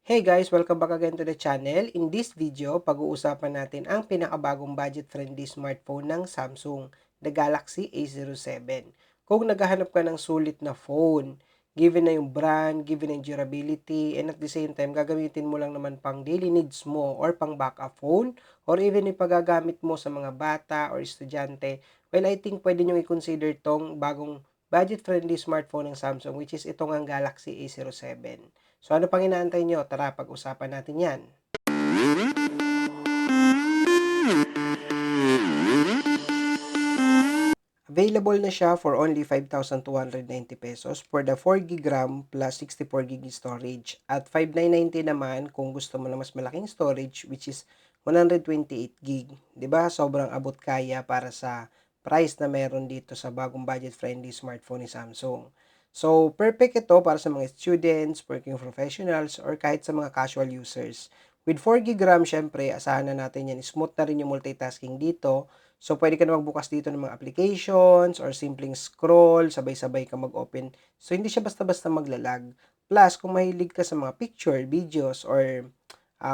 Hey guys, welcome back again to the channel. In this video, pag-uusapan natin ang pinakabagong budget-friendly smartphone ng Samsung, the Galaxy A07. Kung naghahanap ka ng sulit na phone, given na yung brand, given na yung durability, and at the same time, gagamitin mo lang naman pang daily needs mo or pang backup phone, or even yung pagagamit mo sa mga bata or estudyante, well, I think pwede nyo i-consider tong bagong budget-friendly smartphone ng Samsung, which is itong ang Galaxy A07. So ano pang inaantay nyo? Tara, pag-usapan natin yan. Available na siya for only 5,290 pesos for the 4GB RAM plus 64GB storage. At 5,990 naman kung gusto mo na mas malaking storage, which is 128GB. 'Di ba? Sobrang abot kaya para sa price na meron dito sa bagong budget-friendly smartphone ni Samsung. So, perfect ito para sa mga students, working professionals, or kahit sa mga casual users. With 4GB RAM, syempre, asahan na natin yan. Smooth na rin yung multitasking dito. So, pwede ka na magbukas dito ng mga applications or simpleng scroll, sabay-sabay ka mag-open. So, hindi siya basta-basta maglalag. Plus, kung mahilig ka sa mga picture, videos, or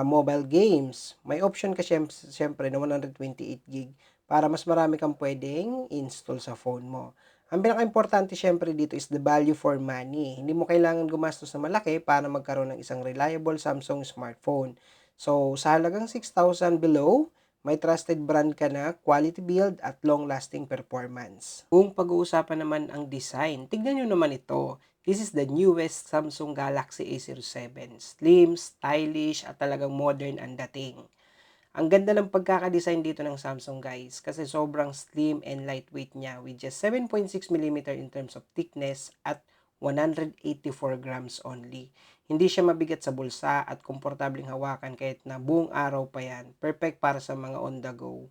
mobile games, may option ka syempre na 128GB para mas marami kang pwedeng install sa phone mo. Ang pinaka-importante syempre dito is the value for money. Hindi mo kailangan gumastos na malaki para magkaroon ng isang reliable Samsung smartphone. So, sa halagang 6,000 below, may trusted brand ka na, quality build at long-lasting performance. Kung pag-uusapan naman ang design, tignan nyo naman ito. This is the newest Samsung Galaxy A07. Slim, stylish at talagang modern ang dating. Ang ganda ng pagkakadesign dito ng Samsung guys kasi sobrang slim and lightweight niya with just 7.6 mm in terms of thickness at 184 grams only. Hindi siya mabigat sa bulsa at komportabling hawakan kahit na buong araw pa yan. Perfect para sa mga on the go.